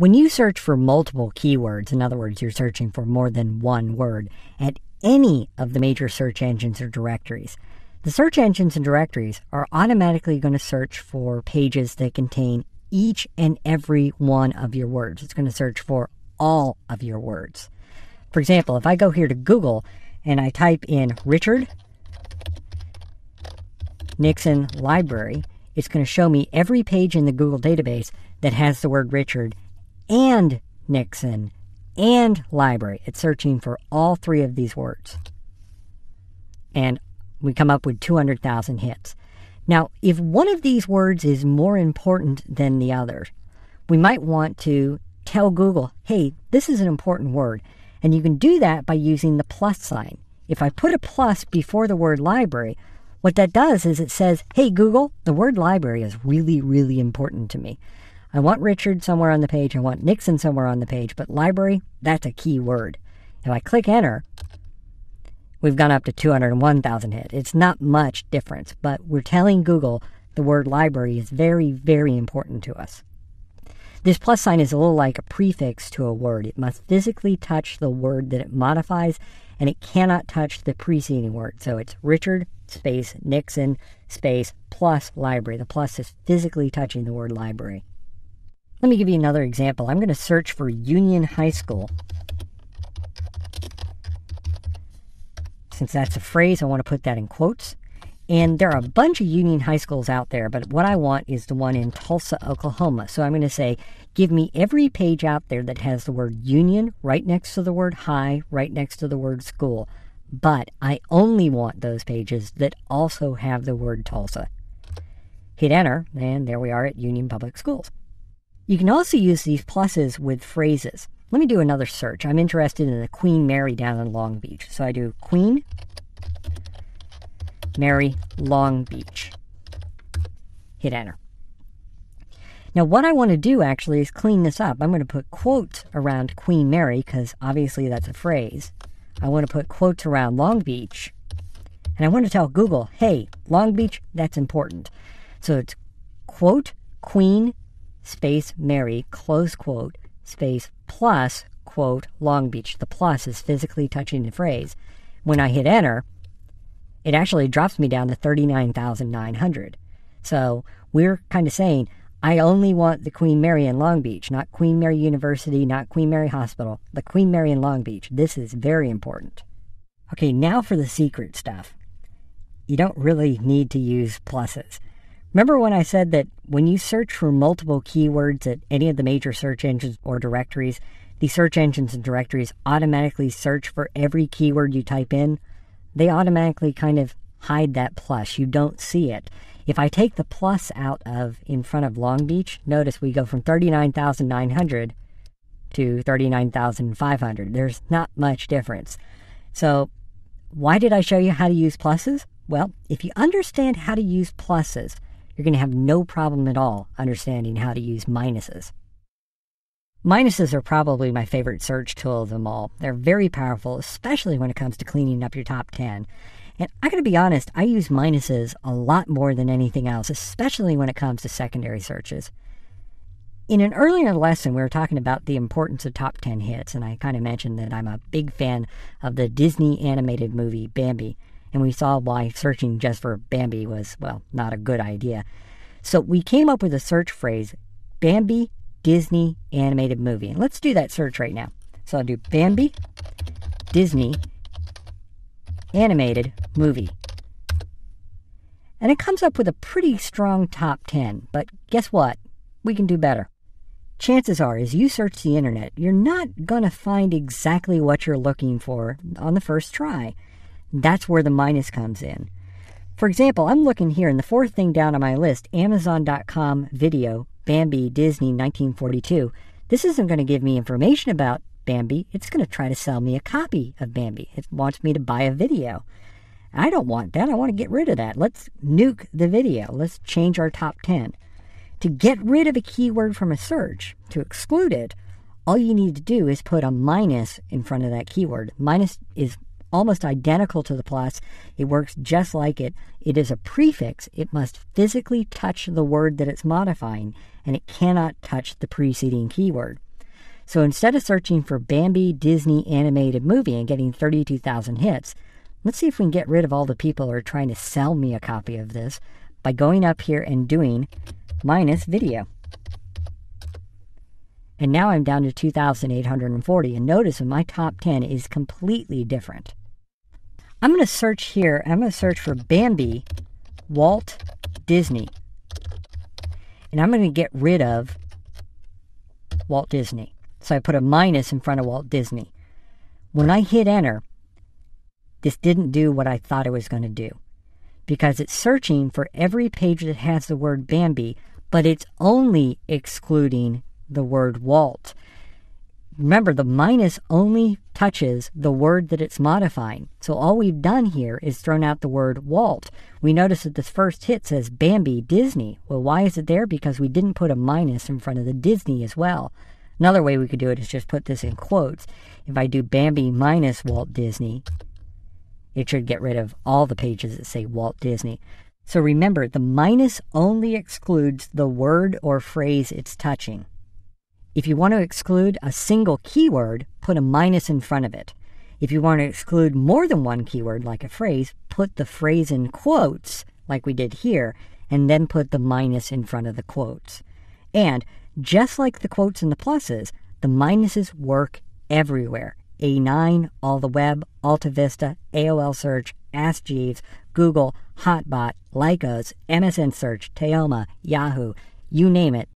When you search for multiple keywords, in other words, you're searching for more than one word, at any of the major search engines or directories, the search engines and directories are automatically going to search for pages that contain each and every one of your words. It's going to search for all of your words. For example, if I go here to Google and I type in Richard Nixon Library, it's going to show me every page in the Google database that has the word Richard and Nixon and library. It's searching for all three of these words. And we come up with 200,000 hits. Now, if one of these words is more important than the other, we might want to tell Google, hey, this is an important word. And you can do that by using the plus sign. If I put a plus before the word library, what that does is it says, hey, Google, the word library is really, really important to me. I want Richard somewhere on the page. I want Nixon somewhere on the page. But library, that's a key word. If I click enter, we've gone up to 201,000 hits. It's not much difference, but we're telling Google the word library is very, very important to us. This plus sign is a little like a prefix to a word. It must physically touch the word that it modifies, and it cannot touch the preceding word. So it's Richard space Nixon space plus library. The plus is physically touching the word library. Let me give you another example. I'm going to search for Union High School. Since that's a phrase, I want to put that in quotes. And there are a bunch of Union High Schools out there, but what I want is the one in Tulsa, Oklahoma. So I'm going to say, give me every page out there that has the word Union right next to the word high, right next to the word school. But I only want those pages that also have the word Tulsa. Hit enter, and there we are at Union Public Schools. You can also use these pluses with phrases. Let me do another search. I'm interested in the Queen Mary down in Long Beach. So I do Queen Mary Long Beach. Hit enter. Now what I want to do actually is clean this up. I'm going to put quotes around Queen Mary because obviously that's a phrase. I want to put quotes around Long Beach. And I want to tell Google, hey, Long Beach, that's important. So it's quote Queen space Mary, close quote, space plus, quote, Long Beach. The plus is physically touching the phrase. When I hit enter, it actually drops me down to 39,900. So we're kind of saying, I only want the Queen Mary in Long Beach, not Queen Mary University, not Queen Mary Hospital, the Queen Mary in Long Beach. This is very important. Okay, now for the secret stuff. You don't really need to use pluses. Remember when I said that when you search for multiple keywords at any of the major search engines or directories, the search engines and directories automatically search for every keyword you type in? They automatically kind of hide that plus. You don't see it. If I take the plus out of in front of Long Beach, notice we go from 39,900 to 39,500. There's not much difference. So why did I show you how to use pluses? Well, if you understand how to use pluses, you're going to have no problem at all understanding how to use minuses. Minuses are probably my favorite search tool of them all. They're very powerful, especially when it comes to cleaning up your top 10. And I gotta be honest, I use minuses a lot more than anything else, especially when it comes to secondary searches. In an earlier lesson, we were talking about the importance of top 10 hits, and I kind of mentioned that I'm a big fan of the Disney animated movie Bambi. And we saw why searching just for Bambi was, well, not a good idea. So we came up with a search phrase, Bambi Disney animated movie. And let's do that search right now. So I'll do Bambi Disney animated movie. And it comes up with a pretty strong top 10. But guess what? We can do better. Chances are, as you search the internet, you're not going to find exactly what you're looking for on the first try. That's where the minus comes in. For example, I'm looking here, and the fourth thing down on my list, Amazon.com video, Bambi Disney 1942. This isn't going to give me information about Bambi. It's going to try to sell me a copy of Bambi. It wants me to buy a video. I don't want that. I want to get rid of that. Let's nuke the video. Let's change our top 10. To get rid of a keyword from a search, to exclude it, all you need to do is put a minus in front of that keyword. Minus is almost identical to the plus. It works just like it. It is a prefix. It must physically touch the word that it's modifying, and it cannot touch the preceding keyword. So instead of searching for Bambi Disney animated movie and getting 32,000 hits, let's see if we can get rid of all the people who are trying to sell me a copy of this by going up here and doing minus video. And now I'm down to 2,840. And notice that my top 10 is completely different. I'm going to search here. I'm going to search for Bambi Walt Disney. And I'm going to get rid of Walt Disney. So I put a minus in front of Walt Disney. When I hit enter, this didn't do what I thought it was going to do, because it's searching for every page that has the word Bambi, but it's only excluding the word Walt. Remember, the minus only touches the word that it's modifying. So all we've done here is thrown out the word Walt. We notice that this first hit says Bambi Disney. Well, why is it there? Because we didn't put a minus in front of the Disney as well. Another way we could do it is just put this in quotes. If I do Bambi minus Walt Disney, it should get rid of all the pages that say Walt Disney. So remember, the minus only excludes the word or phrase it's touching. If you want to exclude a single keyword, put a minus in front of it. If you want to exclude more than one keyword, like a phrase, put the phrase in quotes, like we did here, and then put the minus in front of the quotes. And just like the quotes and the pluses, the minuses work everywhere. A9, All the Web, Alta Vista, AOL Search, Ask Jeeves, Google, Hotbot, Lycos, MSN Search, Teoma, Yahoo, you name it,